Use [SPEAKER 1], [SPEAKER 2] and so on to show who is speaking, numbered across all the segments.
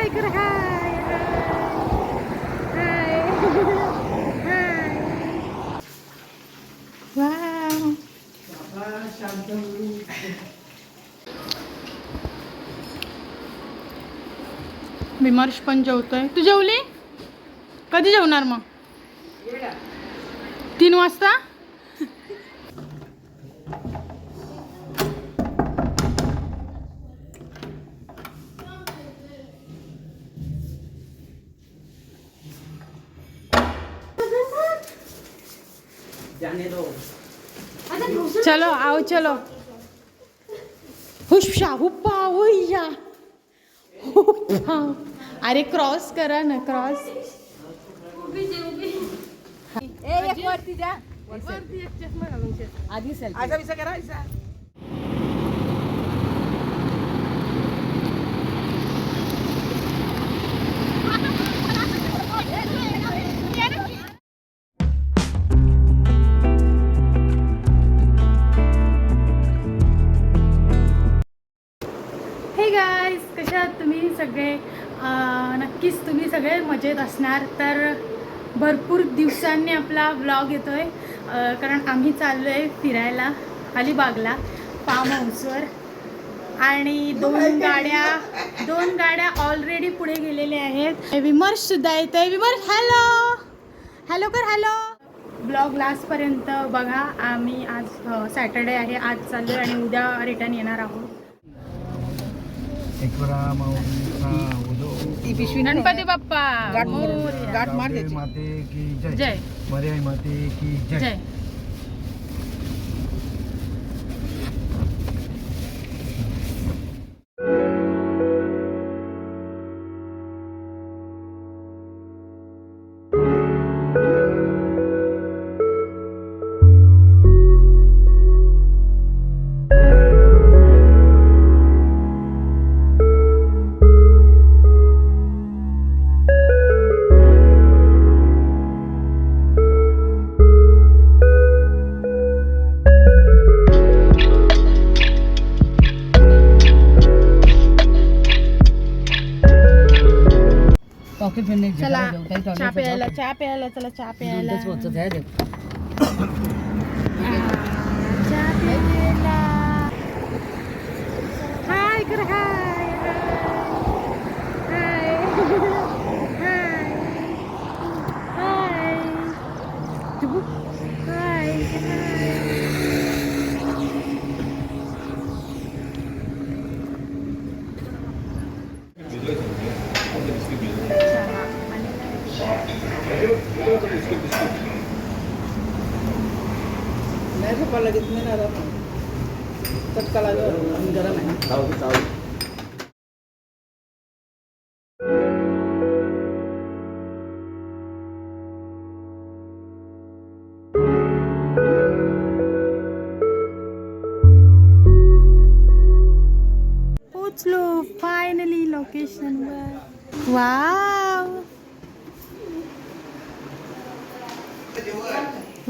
[SPEAKER 1] हाय कर हाय हाय हाय. वाव. विमर्श पण जेवतोय. तू जेवली? कधी जेवणार मग? 3 वाजता. चलो आओ चलो. हुशा हुप्पा हुय्या हुप्पा. अरे क्रॉस करा ना क्रॉस.
[SPEAKER 2] एक वरती द्या.
[SPEAKER 1] वरती एक चष्मा घालून शे.
[SPEAKER 2] आधी सेल्फी.
[SPEAKER 3] असा विचार करायचा.
[SPEAKER 1] हे गाईज, कशा आहात तुम्ही सगळे? नक्कीच तुम्ही सगळे मजेत असणार. तर भरपूर दिवसांनी आपला व्लॉग येतो आहे, कारण आम्ही चाललो आहे फिरायला अलिबागला फार्म हाऊसवर. आणि दोन गाड्या ऑलरेडी पुढे गेलेल्या आहेत. विमर्श सुद्धा येत आहे. विमर्श हॅलो हॅलो कर हॅलो. ब्लॉग लास्टपर्यंत बघा. आम्ही आज सॅटर्डे आहे, आज चाललो आहे आणि उद्या रिटर्न येणार आहोत. गणपती बाप्पा
[SPEAKER 3] गाठ मार द्यायची.
[SPEAKER 4] माते की जय.
[SPEAKER 1] जय
[SPEAKER 4] मर्याई माते की जय.
[SPEAKER 1] जय. चला चहा प्यायला चहा प्यायला. चला चहा प्यायला. चहा प्यायला. हाय कर हाय हाय हाय हाय हाय हाय.
[SPEAKER 3] नाही झोपा लगेच नाही ना राहत. चटका लागला गरम आहे.
[SPEAKER 1] पोचलो फायनली लोकेशनवर. Wow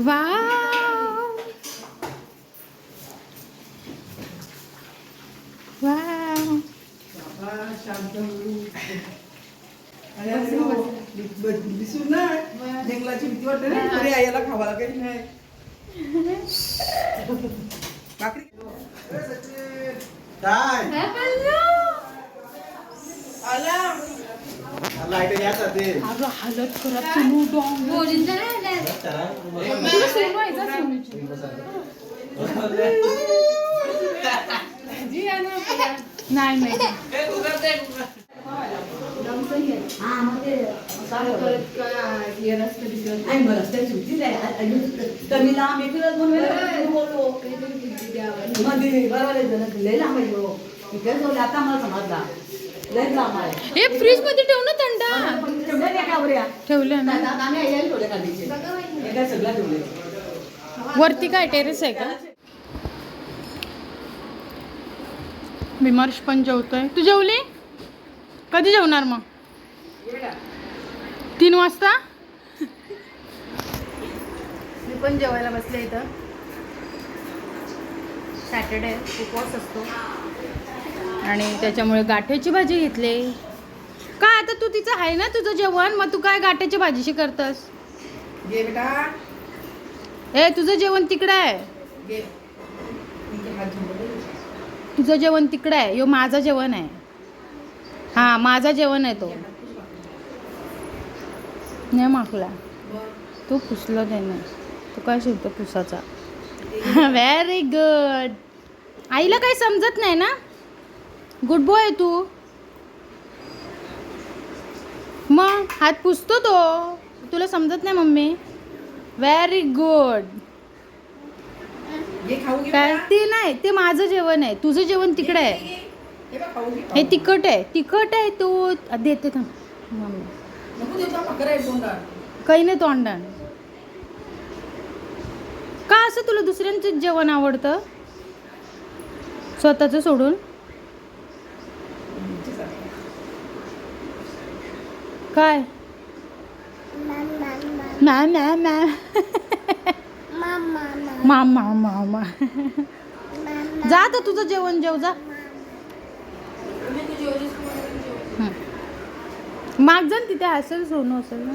[SPEAKER 1] wow wow.
[SPEAKER 3] दिसून ना जंगलाची भीती वाटते ना. पुढे यायला खावायला काही नाही. भाकरी काय आला लाईट याचा ते.
[SPEAKER 1] अगं हालत करत सुनू डोंग. तुला सुनू आहे जा सुनूची. नाही नाही हे फ्रीज मध्ये ठेव ना थंड. ठेवलं ना वरती. काय टेरेस आहे का? विमर्श पण जेवतोय. तू जेवली? कधी जेवणार मग? 3 वाजता. मी पण जेवायला बसले इथं. सॅटर्डे उपवास असतो आणि त्याच्यामुळे गाठ्याची भाजी घेतली. काय आता तू तिचं आहे ना तुझं जेवण, मग तू काय गाट्याच्या भाजीशी करतस?
[SPEAKER 3] घे बेटा
[SPEAKER 1] ए तुझं जेवण तिकडे आहे,
[SPEAKER 3] घे. इथे हात धुवून बघ.
[SPEAKER 1] तुझं जेवण तिकडे आहे, यो माझं जेवण आहे. हा माझा जेवण आहे तो. नाही मागला तू पुसलं त्याने, तू काय शिवतो पुसाचा. Very good. आईला काही समजत नाही ना, गुड बॉय आहे तू. मग हात पुसतो तो, तुला समजत नाही मम्मी. Very good.
[SPEAKER 3] घे खाऊ घे
[SPEAKER 1] काय
[SPEAKER 3] बेटा.
[SPEAKER 1] ते नाही, ते माझं जेवण आहे, तुझं जेवण तिकडे आहे.
[SPEAKER 3] हे बघ खाऊ घे.
[SPEAKER 1] हे तिखट आहे, तिखट आहे तू देते का मम्मी?
[SPEAKER 3] नको देऊ बाबा, करायचं तोंडात.
[SPEAKER 1] काही नाही तोंडान. का असं तुला दुसऱ्यांचं जेवण आवडतं स्वतःचं सोडून? काय मॅम मॅम मॅम मामा मामा जा आता तुझं जेवण जेव जा. माग जा ना, तिथे असेल सोनं असेल ना.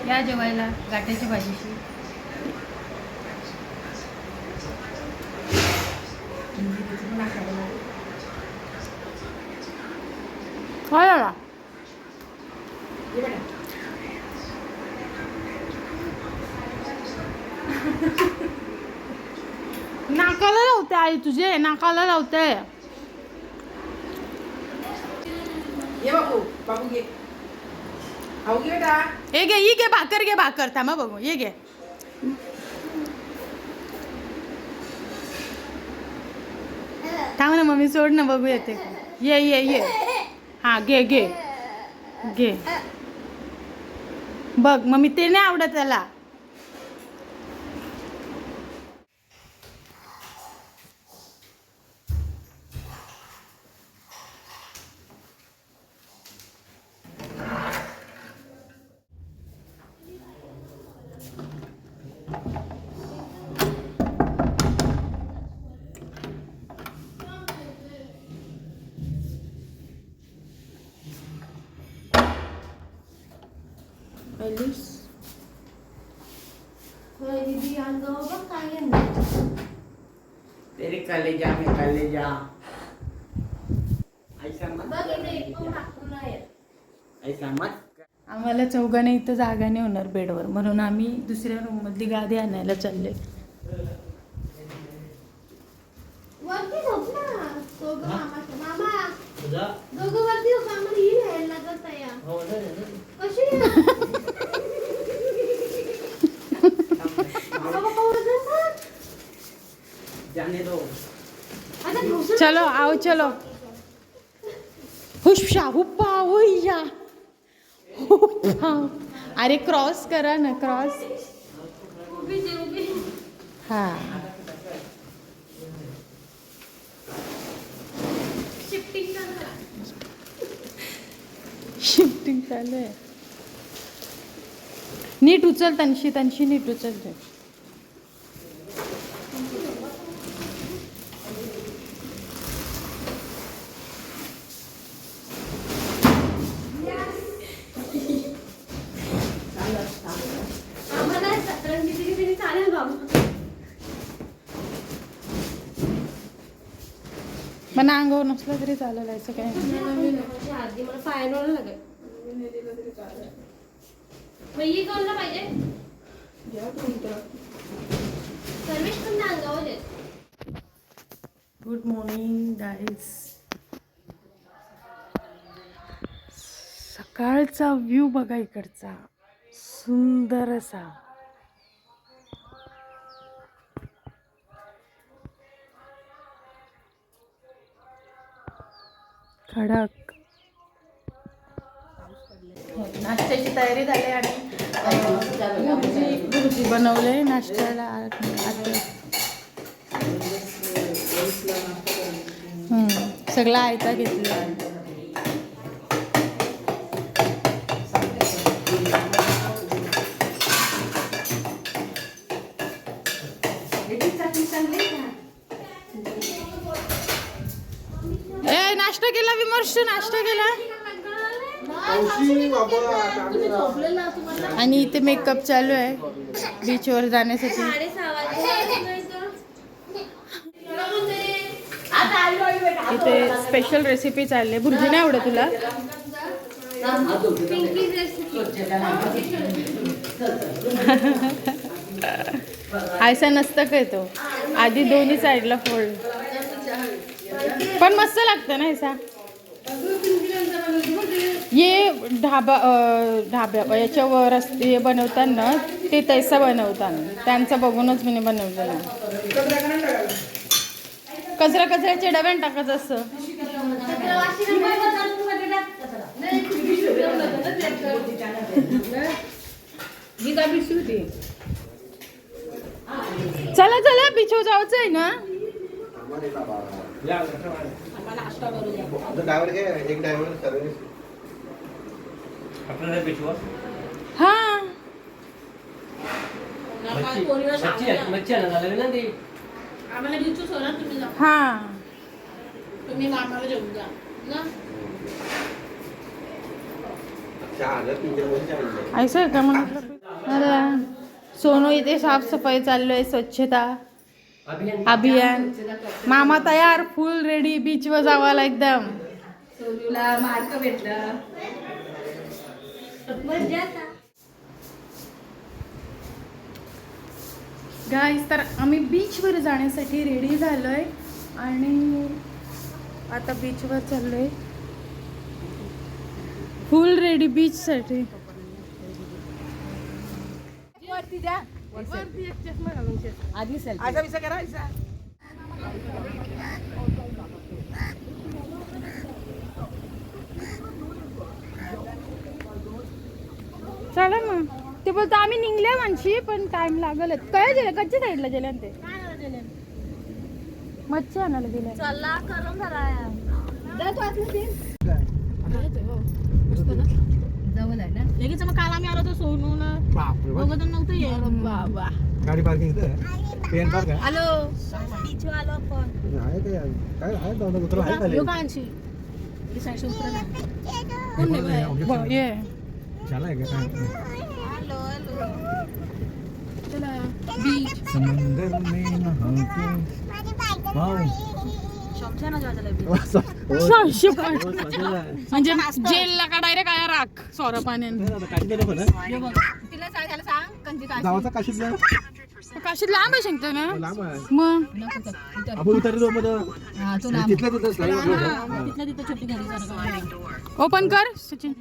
[SPEAKER 1] या जेवायला गाठ्याच्या भाजीशी. काय झाला?
[SPEAKER 3] घे बेटा.
[SPEAKER 1] नाकाला लावते आई, तुझे नाकाला लावते.
[SPEAKER 3] ये बाबू, बाबू घे. खाऊ घे बेटा.
[SPEAKER 1] हे घे, ही घे भाकर, घे भाकर. थांबा बघू, ये घे. थांब ना मम्मी, सोड ना बघू येते का. ये ये ये. हा घे घे घे. बघ मम्मी, ते नाही आवडत त्याला.
[SPEAKER 3] तेरे कलेजा में कलेजा. ऐसा मत. ऐसा मत.
[SPEAKER 1] आम्हाला चौघांना इथं जागा नाही होणार बेडवर, म्हणून आम्ही दुसऱ्या रूम मधली गादी आणायला चालले.
[SPEAKER 3] जाने दो.
[SPEAKER 1] चलो आओ चलो. हुशा हुप्पा हुय्या हुप्पा. अरे क्रॉस करा ना, क्रॉस. हा शिफ्टिंग चालू आहे. नीट उचल तनशी, तनशी नीट उचल ते. पण अंगावर नसलं तरी चालेल, असं काय नाही. Good morning guys. सकाळचा व्ह्यू बघा इकडचा, सुंदर असा. खडक. नाश्त्याची तयारी झाली आणि भुर्जी बनवले नाश्त्याला. सगळं आयता घेतलं. ए नाश्ता केला विमर्श नाश्ता केला आणि इथे मेकअप चालू आहे बीचवर जाण्यासाठी. इथे स्पेशल रेसिपी चालली आहे. भुर्जी नाही आवडत तुला? ऐसा नसतं काय तो आधी दोन्ही साईडला फोल्ड पण मस्त लागतं ना ऐसा. ये ढाब्या याच्यावर हे बनवतात ना ते तैसा बनवतात त्यांचं बघूनच मी बनवलेलं. कचऱ्याच्या डब्यात टाकायचं असं. चला चला बीचवर जायचं आहे ना. हा हा
[SPEAKER 2] तुम्ही मामाला जेवून जा ना.
[SPEAKER 1] ऐसा आहे का म्हणून सोनू इथे साफसफाई चालू आहे स्वच्छता अभियान. मामा तयार फुल रेडी बीचवर जावाला एकदम.
[SPEAKER 2] सोनूला मार्क भेटला.
[SPEAKER 1] गाईस तर आम्ही बीचवर जाण्यासाठी रेडी झालोय आणि आता बीचवर चाललोय फुल रेडी बीचसाठी.
[SPEAKER 2] वरती जा. आधी सेल्फी.
[SPEAKER 3] असा विसा करायचा.
[SPEAKER 1] चला मग ते बोलतो आम्ही निघल्या माणशी पण टाइम लागल. काय गेलं कच्च्या साईडला गेल्या ते मच्छी आणायला गेल्या.
[SPEAKER 2] चला करून जवळ आहे ना लगेच. मग काल आम्ही आलो होतो सोनून बघत नव्हतं ये. बाबा
[SPEAKER 4] गाडी पार्किंग इथं पेन पार्क आहे.
[SPEAKER 2] हॅलो बीच आलो आपण.
[SPEAKER 4] आहे काय आहे दोन उतर आहे खाली.
[SPEAKER 2] लोकांची ही साईड उतरला.
[SPEAKER 1] ये
[SPEAKER 4] चला आहे का
[SPEAKER 2] हॅलो हॅलो चला बीच.
[SPEAKER 4] समंदर में नहाते वाव
[SPEAKER 2] शमशाना जायला बीच.
[SPEAKER 1] म्हणजे जेलला का डायरेक्ट आया राख सोरा पाण्याने.
[SPEAKER 2] तिला सांगायला सांग कंची काय
[SPEAKER 4] गावाचा काशीतला
[SPEAKER 1] काशीत लांब आहे सांगतो ना
[SPEAKER 4] लांब आहे.
[SPEAKER 1] मग
[SPEAKER 4] आपण उतरलो मग
[SPEAKER 2] हा तो नाम
[SPEAKER 4] तिथल्या तिथं slide
[SPEAKER 2] तिथल्या तिथं छोटी गाडी
[SPEAKER 1] ओपन कर सचिन.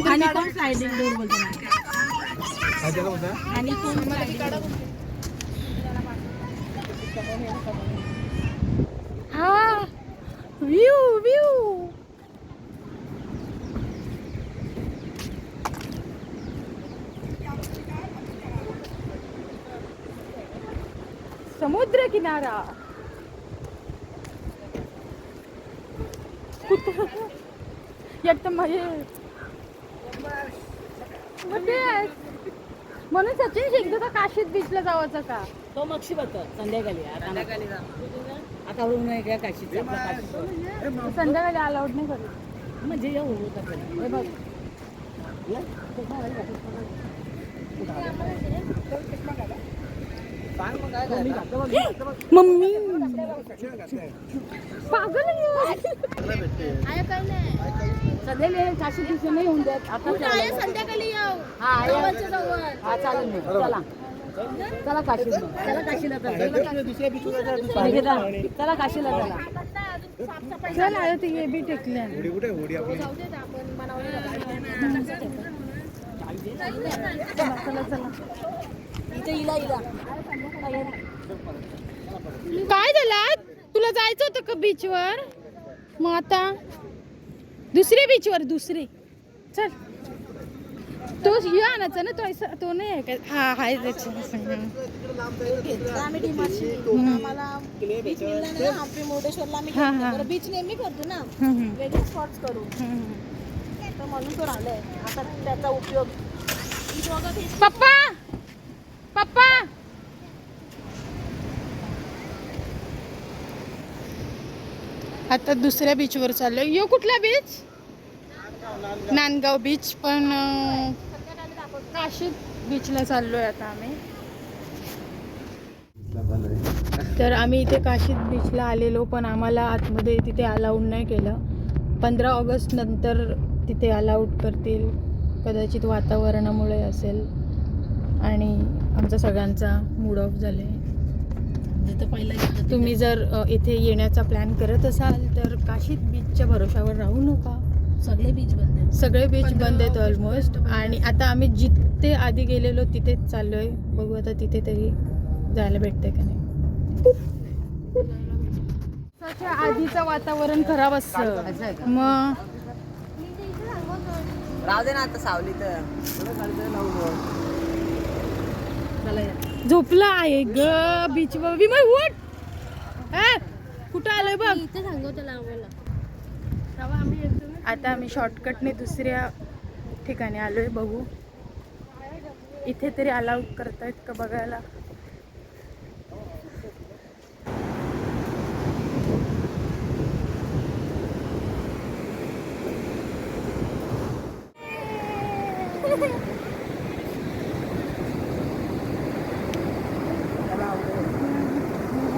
[SPEAKER 2] आणि कोण स्लायडिंग डोर बोलतो ना.
[SPEAKER 4] काय त्याला म्हणता?
[SPEAKER 2] आणि कोण
[SPEAKER 1] हा व्यू समुद्र किनारा. एकदम म्हणून सचिन शिकतो का काशीत बीचला जावायचं का.
[SPEAKER 2] तो मक्षी बघतो संध्याकाळी. आता होऊ नये का काशीत
[SPEAKER 1] संध्याकाळी अलाउड नाही करत
[SPEAKER 2] म्हणजे येऊ होतं.
[SPEAKER 1] हे बघ मम्मी पागल
[SPEAKER 2] संध्याकाळी काशी बीच नाही होऊन देत. आपण
[SPEAKER 1] संध्याकाळी
[SPEAKER 2] हा चालेल मग. चला चला काशीला. चला काशीला चला काशीला चला.
[SPEAKER 1] चल आयो ते ये भी टेकले.
[SPEAKER 4] होडी कुठे होडी आपली
[SPEAKER 1] चला चला
[SPEAKER 2] इथे इला
[SPEAKER 1] काय झालं तुला जायचं होतं का बीचवर. मग आता दुसरे बीचवर दुसरे चल. तो हे आणायचा ना तो ऐसा तो नाही आहे का. हा हाय त्याची
[SPEAKER 2] आम्ही डिमार्टशी आम्हाला बीच मिळला ना. हम्पी मुर्डेश्वरला आम्ही बीच नेहमी करतो ना. वेगळे स्पॉट्स करू तर म्हणून तो राहिलाय. आता त्याचा उपयोग
[SPEAKER 1] पप्पा पप्पा आता दुसऱ्या बीचवर चाललोय. यो कुठला बीच? नांदगाव बीच. पण काशीद बीचला चाललोय आता आम्ही. तर आम्ही इथे काशीद बीचला आलेलो, पण आम्हाला आतमध्ये तिथे अलाउड नाही केलं. 15 ऑगस्ट नंतर तिथे अलाउड करतील, कदाचित वातावरणामुळे असेल. आणि आमचा सगळ्यांचा मूड ऑफ झाले. तुम्ही जर इथे येण्याचा प्लॅन करत असाल तर काशीद बीचच्या भरोशावर राहू नका.
[SPEAKER 2] सगळे बीच बंद आहेत.
[SPEAKER 1] सगळे बीच बंद आहेत ऑलमोस्ट. आणि आता आम्ही जिथे आधी गेलेलो तिथेच चाललोय. बघू आता तिथे तरी जायला भेटते का नाही. आधीचं वातावरण खराब असतं मग.
[SPEAKER 3] राहू दे ना आता सावली तर.
[SPEAKER 1] झोपला आहे ग बीच वर. विमय उठ. कुठं आलोय बघ.
[SPEAKER 2] इथे सांगू त्याला आम्हाला.
[SPEAKER 1] आता आम्ही शॉर्टकटने दुसऱ्या ठिकाणी आलोय. बघू इथे तरी अलाउड करतायत का बघायला.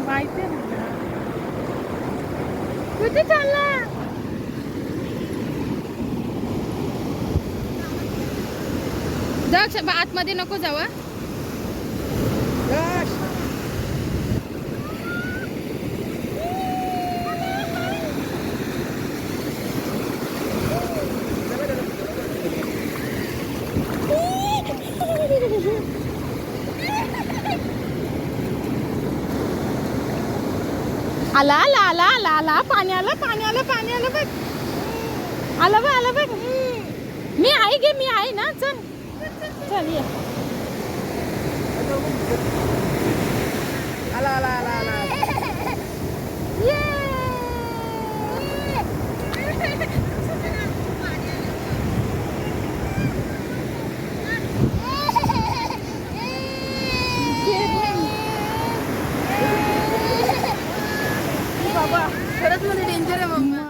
[SPEAKER 1] माहिती आहे ना कुठे चालला. दक्ष आतमध्ये नको जावा. आला आला आला आला आला. पाणी आलं पाणी आलं पाणी आलं बघ. आलं बघ. मी आहे गे मी आहे ना. चल चल ये.
[SPEAKER 3] आला आला आला आला.
[SPEAKER 1] बाबा खरंच मध्ये डेंजर आहे मम्मा.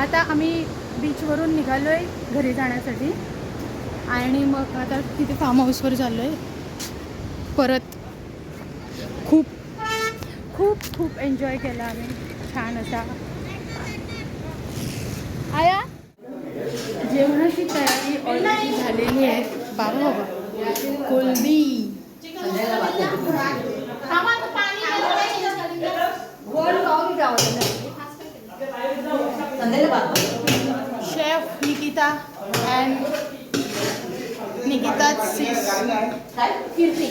[SPEAKER 1] आता आम्ही बीचवरून निघालो आहे घरी जाण्यासाठी. आणि मग आता तिथे फार्म हाऊसवर चाललो आहे परत. खूप खूप खूप एन्जॉय केला आम्ही. छान असा. आया जेवणाची तयारी ऑलरेडी झालेली आहे. बाबा कोलबी. शेफ निकिता अँड निकिता कीर्ती.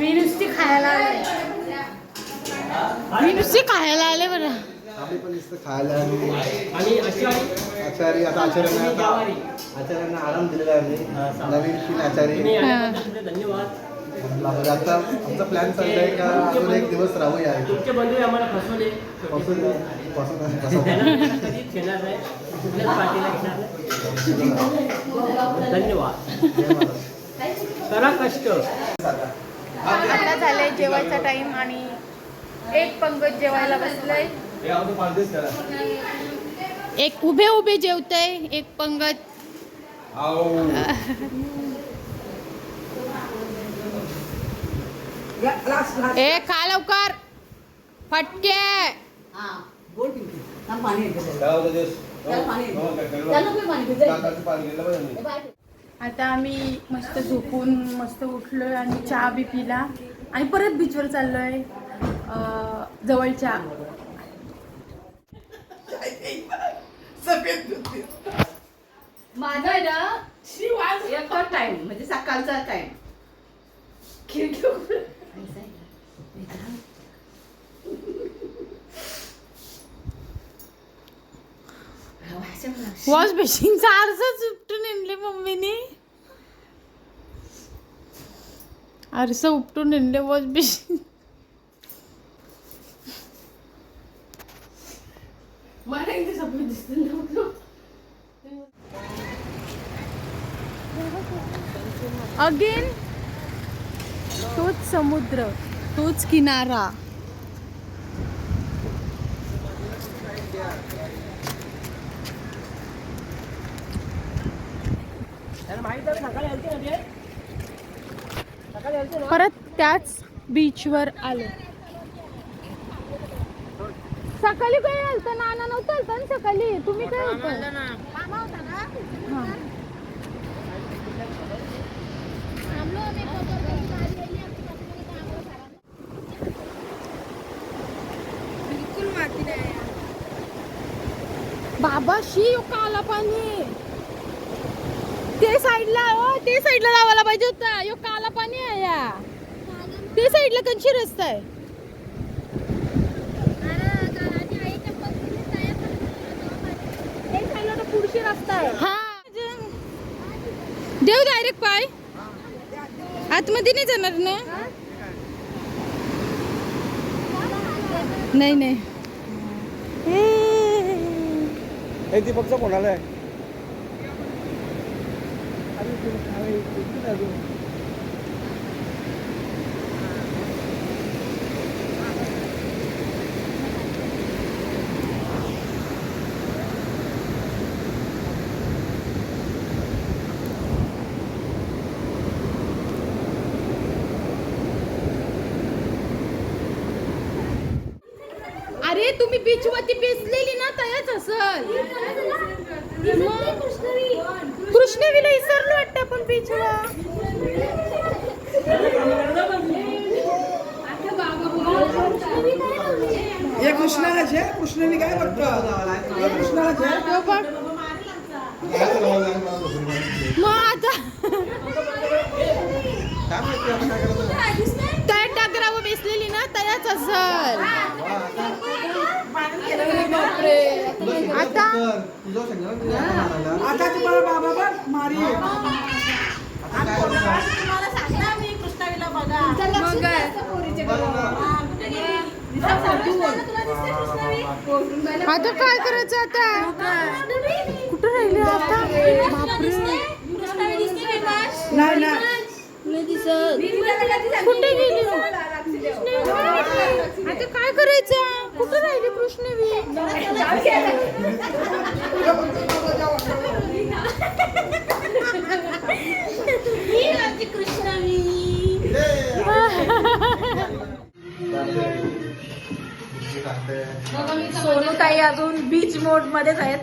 [SPEAKER 1] मी नुसती खायला आले बरं.
[SPEAKER 4] आम्ही पण नुसतं खायला आणि आचारी आता आचार्यांना आराम दिलेला आहे. नवीन तीन आचारी. आता आमचा प्लॅन चाललाय का अजून एक दिवस राहूया.
[SPEAKER 5] तुमचे बंधू आम्हाला फसवले. धन्यवाद. करा कष्ट.
[SPEAKER 1] आता झालंय जेवायचा टाइम आणि एक पंगत जेवायला बसलंय. एक उभे उभे जेवतय एक पंगत. ए खा लवकर फटके. आता आम्ही मस्त झोपून मस्त उठलोय आणि चहा बी पिला आणि परत बीचवर चाललोय जवळच्या.
[SPEAKER 2] माझा आहे ना
[SPEAKER 3] एकच टाइम म्हणजे सकाळचा टाइम.
[SPEAKER 2] खिडकी उघड.
[SPEAKER 1] वॉश बेसिनचा आरसाच उपटून आणले मम्मीने. आरसा उपटून आणले वॉश बेसिन.
[SPEAKER 2] मला इथे सगळं दिसतं नव्हतं.
[SPEAKER 1] अगेन तोच समुद्र, तोच किनारा.
[SPEAKER 5] त्याला माहित आहे सकाळी आलते ना ते? सकाळी आलते ना?
[SPEAKER 1] परत त्याच बीचवर आलो. सकाळी काय आलतं? नाना नव्हतं आलतं ना सकाळी. तुम्ही काय होतं?
[SPEAKER 2] मामा होता ना.
[SPEAKER 1] हा.
[SPEAKER 2] थांबलो आम्ही गाडी आली आमची पत्नी थांबलो सरांना. बिलकुल माती नाही.
[SPEAKER 1] बाबाशी काला पाणी ते साईडला. हो ते साईडला लावायला पाहिजे होता. यो काला पाणी आहे या. ते साईडला कंची रस्ता आहे. पुढची रस्ता आहे. हा देव डायरेक्ट पाय आतमध्ये नाही जाणार ना. नाही नाही
[SPEAKER 4] हे दीपकचा फोन आलाय.
[SPEAKER 1] अरे तुम्ही बीच वरती बेसलेली ना तयाच असल. कृष्णवीला विसरलो वाटतं आपण बीचला.
[SPEAKER 3] हे कृष्णाला छे कृष्णनी काय बघतो हे कृष्णाला छे
[SPEAKER 1] तो बघ मग आता तयात टाकरावं बेसलेली ना तयाच असल. आता
[SPEAKER 3] आता तुम्हाला बाबा बघ मारी.
[SPEAKER 2] तुम्हाला सांगणार मी कृष्णावीला बघा.
[SPEAKER 1] आता काय करायचं आता? कुठं राहिले आता? बापरे
[SPEAKER 3] नाही नाही
[SPEAKER 1] कुठे गेली? आता काय करायचं? कुठं राहिली कृष्णवी?
[SPEAKER 2] सोनूताई अजून बीच मोड मध्येच आहेत.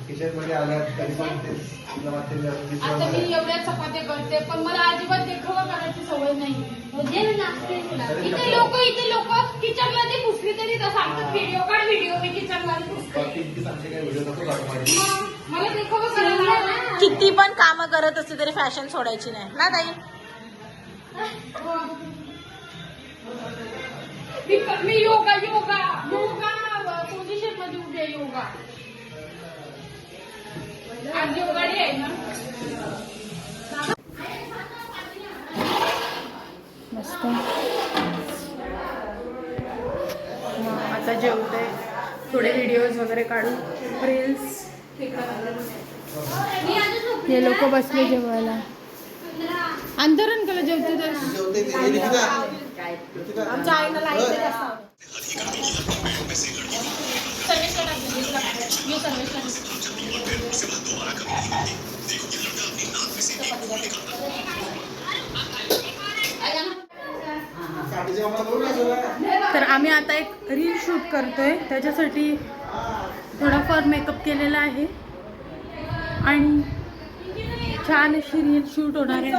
[SPEAKER 4] किचन मध्ये आल्यात तरी पण ते तुला वाटते
[SPEAKER 1] आता मी एवढ्या चपात्या करते पण मला अजिबात देखावा करायची सवय नाही. इथे लोक किचन मध्ये घुसली तरी सांगतात व्हिडिओ काढ व्हिडिओ मी किचन मध्ये घुसते.
[SPEAKER 4] बाकी सांगते काय व्हिडिओ नको काढू माझे.
[SPEAKER 1] मग मला देखावा करायला
[SPEAKER 2] किती पण कामं करत असते तरी फॅशन सोडायची नाही ना ताई.
[SPEAKER 1] मी योगा पोझिशन मध्ये उभे योगा. आज योगा डे आहे ना. मस्त. आता जेवते. थोडे व्हिडिओज वगैरे काढू रील्स. हे लोक बसले जेवायला. अंतरण कला जेवते तर
[SPEAKER 4] जेवते ते हे दिसतं का?
[SPEAKER 2] आमच्या आईला लाईट जास्त.
[SPEAKER 1] तर आम्ही आता एक रील शूट करतोय त्याच्यासाठी थोडाफार मेकअप केलेला आहे आणि छान अशी रील शूट होणार आहे.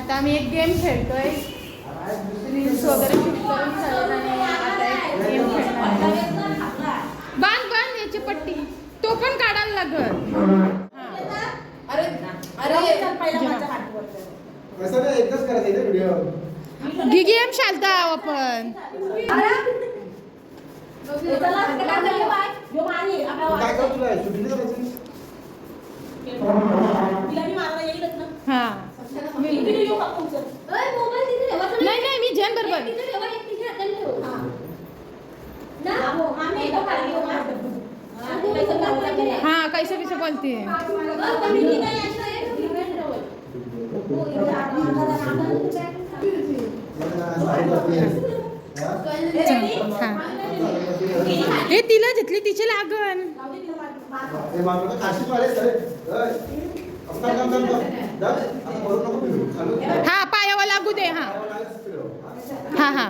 [SPEAKER 1] आता आम्ही एक गेम खेळतोय. रील्स वगैरे शूट करून झालं आणि आता एक गेम खेळणार. बांध बांध याची पट्टी, तो पण काढायला लागल.
[SPEAKER 4] कसं नाही एकच करायचं आहे व्हिडिओ.
[SPEAKER 1] गेम शालता आपण.
[SPEAKER 4] काय करू तुला शूटिंग करायची?
[SPEAKER 1] हा नाही नाही मी जैन बरोबर. हाँ कैसे कैसे बोलती है. हे तिला घेतली तिचे लागन. हा पायावर लागू दे. हा हा हा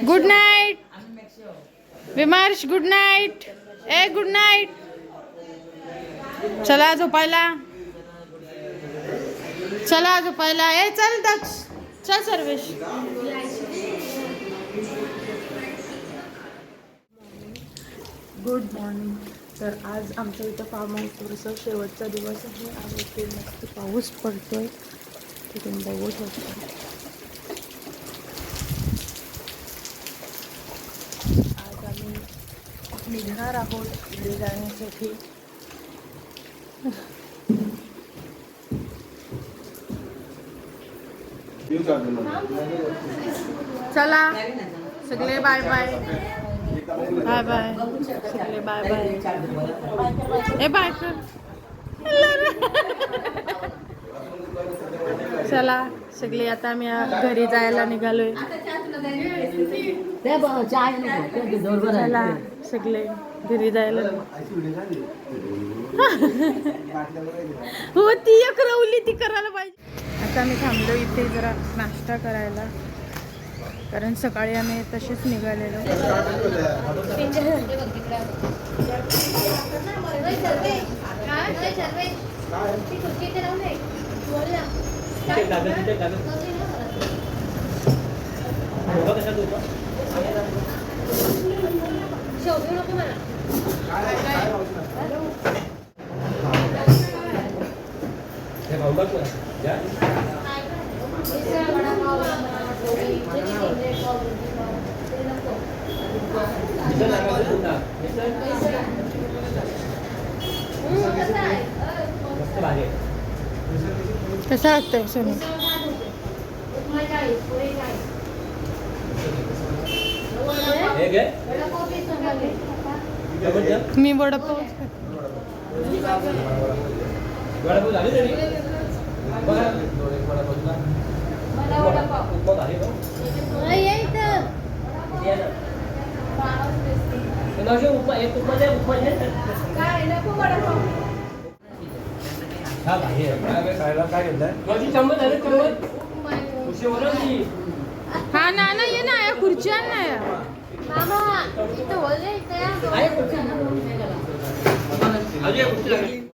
[SPEAKER 1] गुड नाईट विमर्श. Good night. A good night. चला झोपायला. चला झोपायला. ए चल दक्ष. चल सर्वेश.
[SPEAKER 2] Good morning. तर आज आमच्या इथं फार्म हाऊसवरचा शेवटचा दिवस आहे आणि ते मस्त पाऊस पडतोय. तिथून बघू शकतो. आज आम्ही निघणार आहोत पुढे जाण्यासाठी.
[SPEAKER 1] चला सगळे बाय बाय. बाय बाय सगळे बाय बाय. ए बाय कर. चला सगळे आता आम्ही घरी जायला निघालोय. चला सगळे घरी जायला. हो ती एक रवली ती करायला पाहिजे. आता आम्ही थांबलो इथे जरा नाश्ता करायला कारण सकाळी आम्ही तसेच निघालेलो. कसा वाटतंय सोनू? मी वडापाव हा ना
[SPEAKER 5] आहे, कुठची? अजून एक कुठची लागली?